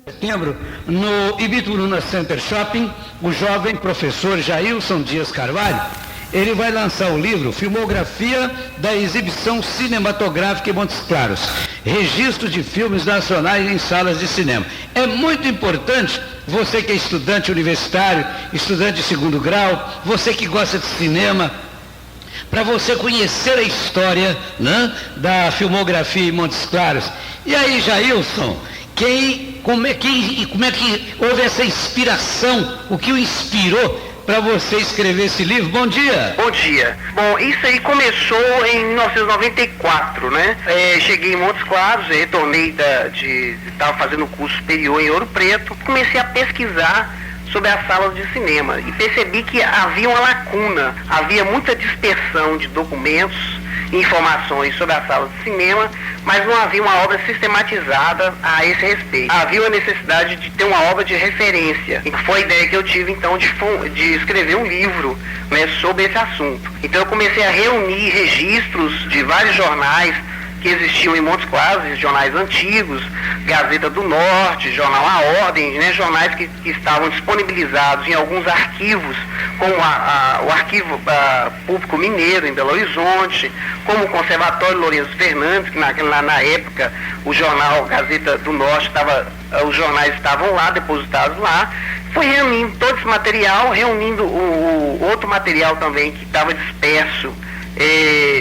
Setembro, no Ibituruna Center Shopping, o jovem professor Jailson Dias Carvalho, ele vai lançar o livro Filmografia da Exibição Cinematográfica em Montes Claros, registro de filmes nacionais em salas de cinema. É muito importante, você que é estudante universitário, estudante de segundo grau, você que gosta de cinema, para você conhecer a história, né, da filmografia em Montes Claros. E aí, Jailson, como é que houve essa inspiração, o que o inspirou para você escrever esse livro? Bom dia. Bom dia. Bom, isso aí começou em 1994, né? Cheguei em Montes Claros, retornei estava fazendo curso superior em Ouro Preto, comecei a pesquisar sobre as salas de cinema e percebi que havia uma lacuna, havia muita dispersão de documentos e informações sobre as salas de cinema, mas não havia uma obra sistematizada a esse respeito. Havia a necessidade de ter uma obra de referência. E foi a ideia que eu tive, então, de escrever um livro, né, sobre esse assunto. Então eu comecei a reunir registros de vários jornais que existiam em Montes Claros, jornais antigos, Gazeta do Norte, Jornal A Ordem, né, jornais que estavam disponibilizados em alguns arquivos, como o Arquivo Público Mineiro, em Belo Horizonte, como o Conservatório Lourenço Fernandes, que na época o jornal Gazeta do Norte os jornais estavam lá, depositados lá. Fui reunindo todo esse material, reunindo o outro material também que estava disperso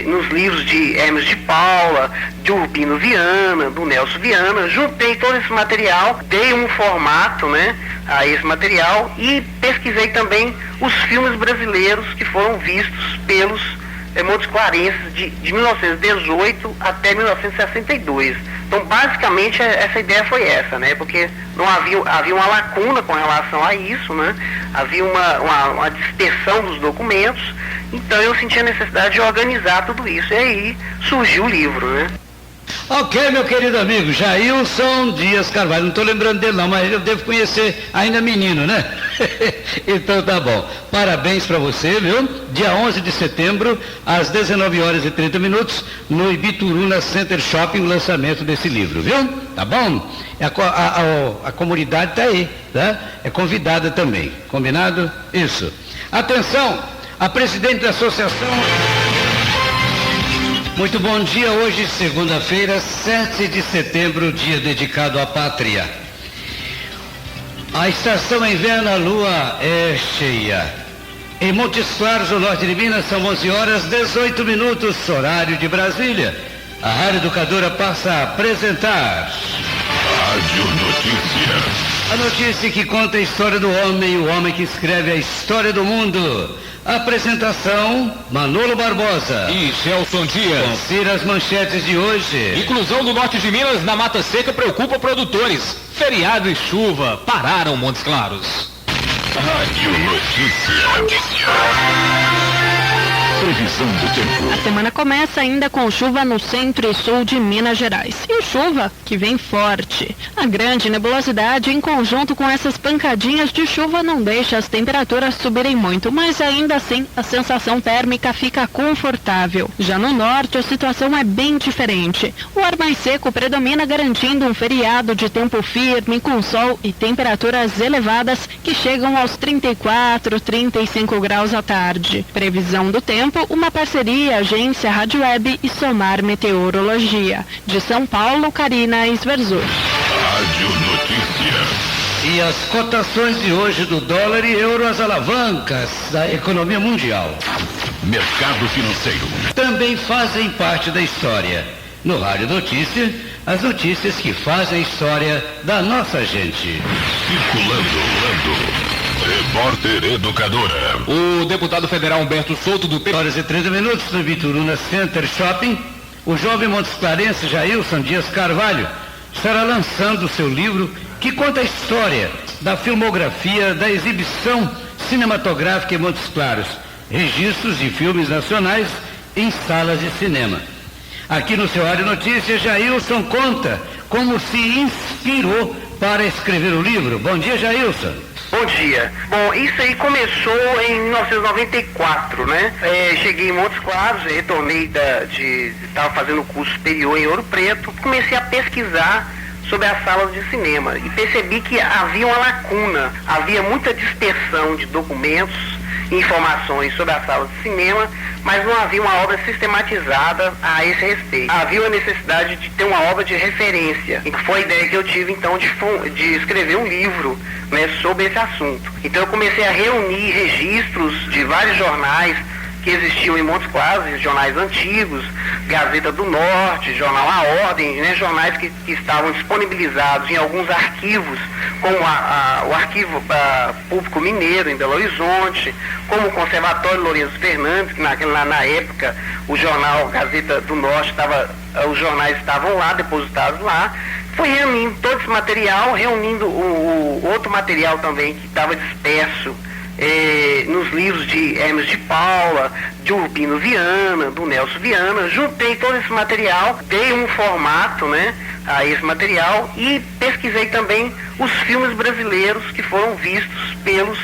nos livros de Hermes de Paula, de Urbino Viana, do Nelson Viana. Juntei todo esse material, dei um formato, né, a esse material e pesquisei também os filmes brasileiros que foram vistos pelos montesclarenses de 1918 até 1962. Então, basicamente, essa ideia foi essa, né? Porque não havia uma lacuna com relação a isso, né? Havia uma dispersão dos documentos. Então, eu senti a necessidade de organizar tudo isso. E aí surgiu o livro, né? Ok, meu querido amigo, Jailson Dias Carvalho. Não estou lembrando dele não, mas eu devo conhecer ainda menino, né? Então tá bom. Parabéns para você, viu? Dia 11 de setembro, às 19h30, no Ibituruna Center Shopping, o lançamento desse livro, viu? Tá bom? A comunidade está aí, tá? É convidada também. Combinado? Isso. Atenção, a presidente da associação... Muito bom dia, hoje segunda-feira, 7 de setembro, dia dedicado à pátria. A estação inverno, a lua é cheia. Em Montes Claros, no norte de Minas, são 11h18, horário de Brasília. A Rádio Educadora passa a apresentar... Rádio Notícia. A notícia que conta a história do homem, o homem que escreve a história do mundo. Apresentação, Manolo Barbosa e Celson Dias. Confira as manchetes de hoje. Inclusão do norte de Minas na Mata Seca preocupa produtores. Feriado e chuva pararam Montes Claros. Rádio Notícia. Previsão do tempo. A semana começa ainda com chuva no centro e sul de Minas Gerais. E chuva que vem forte. A grande nebulosidade, em conjunto com essas pancadinhas de chuva, não deixa as temperaturas subirem muito, mas ainda assim a sensação térmica fica confortável. Já no norte, a situação é bem diferente. O ar mais seco predomina, garantindo um feriado de tempo firme, com sol e temperaturas elevadas que chegam aos 34, 35 graus à tarde. Previsão do tempo, uma parceria Agência Rádio Web e Somar Meteorologia. De São Paulo, Karina Esverzur. Rádio Notícia. E as cotações de hoje do dólar e euro, as alavancas da economia mundial. Mercado financeiro. Também fazem parte da história. No Rádio Notícia, as notícias que fazem a história da nossa gente. Circulando. Repórter Educadora. O deputado federal Humberto Souto do PT. 11h30 no Ibituruna Center Shopping, o jovem montesclarense Jailson Dias Carvalho estará lançando o seu livro que conta a história da filmografia da exibição cinematográfica em Montes Claros, registros de filmes nacionais em salas de cinema. Aqui no seu Rádio Notícias, Jailson conta como se inspirou para escrever o livro. Bom dia, Jailson. Bom dia. Bom, isso aí começou em 1994, né? Cheguei em Montes Claros, retornei estava fazendo curso superior em Ouro Preto, comecei a pesquisar sobre as salas de cinema e percebi que havia uma lacuna, havia muita dispersão de documentos e informações sobre as salas de cinema, mas não havia uma obra sistematizada a esse respeito. Havia a necessidade de ter uma obra de referência, e foi a ideia que eu tive então de escrever um livro, né, sobre esse assunto. Então eu comecei a reunir registros de vários jornais que existiam em Montes Claros, jornais antigos, Gazeta do Norte, Jornal A Ordem, né, jornais que estavam disponibilizados em alguns arquivos, como o Arquivo Público Mineiro, em Belo Horizonte, como o Conservatório Lourenço Fernandes, que na época o jornal Gazeta do Norte os jornais estavam lá, depositados lá. Fui reunindo todo esse material, reunindo o outro material também que estava disperso nos livros de Hermes de Paula, de Urbino Viana, do Nelson Viana. Juntei todo esse material, dei um formato, né, a esse material e pesquisei também os filmes brasileiros que foram vistos pelos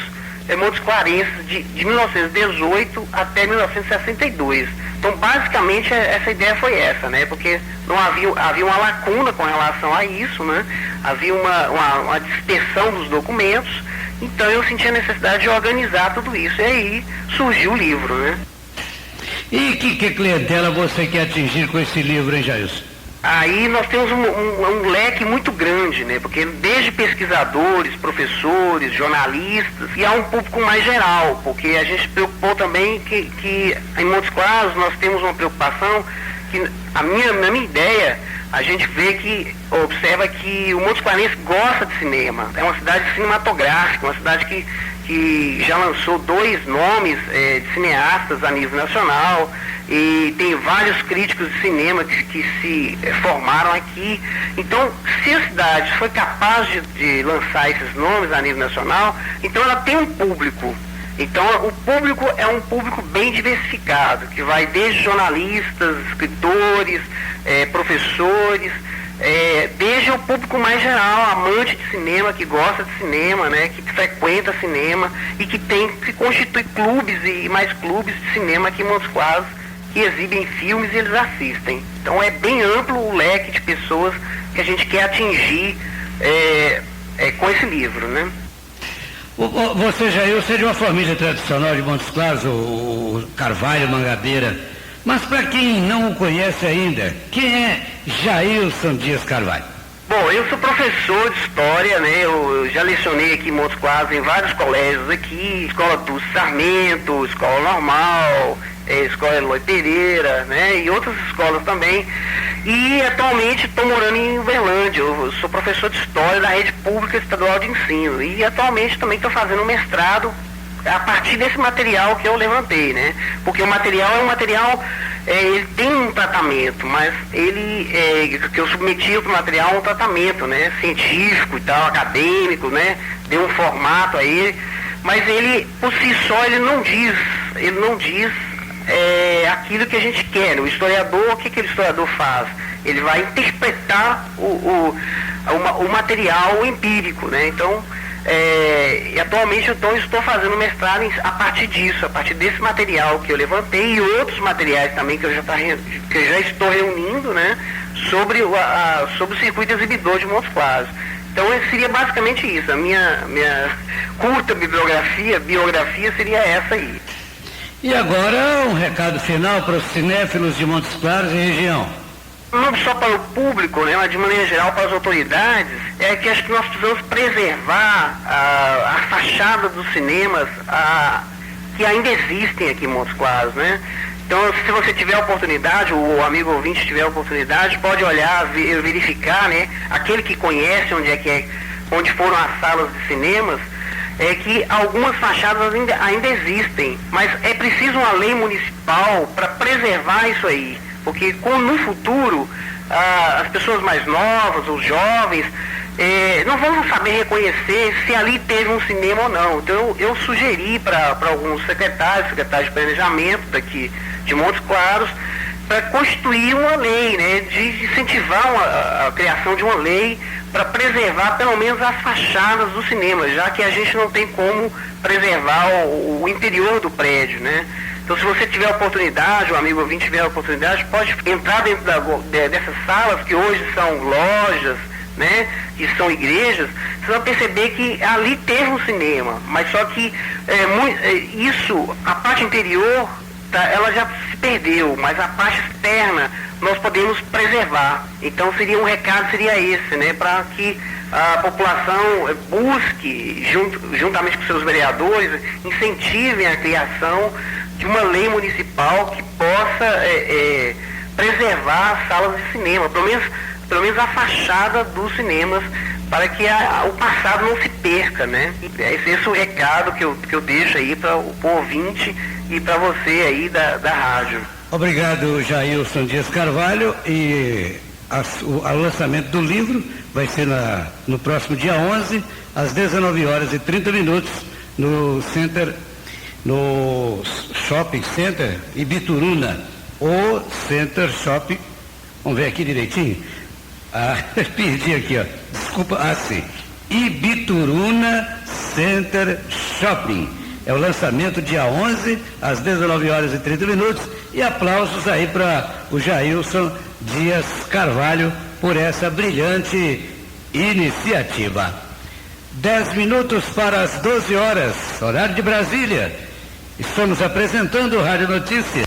montesclarenses de 1918 até 1962. Então, basicamente, essa ideia foi essa, né? Porque não havia uma lacuna com relação a isso, né? Havia uma dispersão dos documentos. Então, eu senti a necessidade de organizar tudo isso. E aí surgiu o livro, né? E que clientela você quer atingir com esse livro, hein, Jailson? Aí nós temos um leque muito grande, né? Porque desde pesquisadores, professores, jornalistas, e há um público mais geral, porque a gente se preocupou também que em Montes Claros nós temos uma preocupação que na minha ideia, a gente observa que o Montes Clarense gosta de cinema. É uma cidade cinematográfica, uma cidade que já lançou 2 nomes de cineastas a nível nacional, e tem vários críticos de cinema que se formaram aqui. Então, se a cidade foi capaz de lançar esses nomes a nível nacional, então ela tem um público. Então, o público é um público bem diversificado, que vai desde jornalistas, escritores, professores, desde o público mais geral, amante de cinema, que gosta de cinema, né, que frequenta cinema e que constitui clubes e mais clubes de cinema aqui em Montes Claros, que exibem filmes e eles assistem. Então é bem amplo o leque de pessoas que a gente quer atingir com esse livro, né? Você, Jailson, é de uma família tradicional de Montes Claros, o Carvalho Mangabeira. Mas para quem não o conhece ainda, quem é Jailson Dias Carvalho? Bom, eu sou professor de história, né? Eu já lecionei aqui em Montes Claros, em vários colégios aqui, Escola do Sarmento, Escola Normal, Escola Eloy Pereira, né? E outras escolas também. E atualmente estou morando em Uberlândia. Eu sou professor de história da rede pública estadual de ensino. E atualmente também estou fazendo um mestrado a partir desse material que eu levantei, né? Porque o material é um material, ele tem um tratamento, mas que eu submeti para o material um tratamento, né? Científico e tal, acadêmico, né? Deu um formato a ele, mas ele, por si só, ele não diz aquilo que a gente quer. O historiador, o que o historiador faz? Ele vai interpretar o material empírico, né? Então, atualmente eu estou fazendo mestrado a partir disso, a partir desse material que eu levantei e outros materiais também que eu já estou reunindo, né? Sobre o circuito exibidor de Montes Claros. Então seria basicamente isso. A minha curta biografia seria essa aí. E agora um recado final para os cinéfilos de Montes Claros e região. Não só para o público, né, mas de maneira geral para as autoridades, que acho que nós precisamos preservar a fachada dos cinemas que ainda existem aqui em Montes Claros, né? Então, se você tiver a oportunidade, o amigo ouvinte tiver a oportunidade, pode olhar, verificar, né? Aquele que conhece onde foram as salas de cinemas, que algumas fachadas ainda existem, mas é preciso uma lei municipal para preservar isso aí, porque no futuro as pessoas mais novas, os jovens, não vão saber reconhecer se ali teve um cinema ou não. Então eu sugeri para alguns secretários de planejamento daqui de Montes Claros, para constituir uma lei, né, de incentivar a criação de uma lei para preservar pelo menos as fachadas do cinema, já que a gente não tem como preservar o interior do prédio, né? Então, se você tiver a oportunidade, o amigo ouvinte tiver a oportunidade, pode entrar dentro dessas salas que hoje são lojas, né, que são igrejas, vocês vão perceber que ali teve um cinema, mas só que isso, a parte interior, ela já se perdeu, mas a parte externa nós podemos preservar. Então seria um recado, seria esse, né, para que a população busque, juntamente com seus vereadores, incentivem a criação de uma lei municipal que possa preservar as salas de cinema, pelo menos a fachada dos cinemas, para que o passado não se perca, né? Esse é o recado que eu deixo aí para o ouvinte e para você aí da rádio. Obrigado, Jailson Dias Carvalho, e o lançamento do livro vai ser no próximo dia 11, às 19h30, no Shopping Center Ibituruna, ou Center Shopping, vamos ver aqui direitinho, perdi aqui, ó, desculpa, sim, Ibituruna Center Shopping. É o lançamento dia 11, às 19h30, e aplausos aí para o Jailson Dias Carvalho por essa brilhante iniciativa. 10 minutos para as 12 horas, horário de Brasília. Estamos apresentando o Rádio Notícias.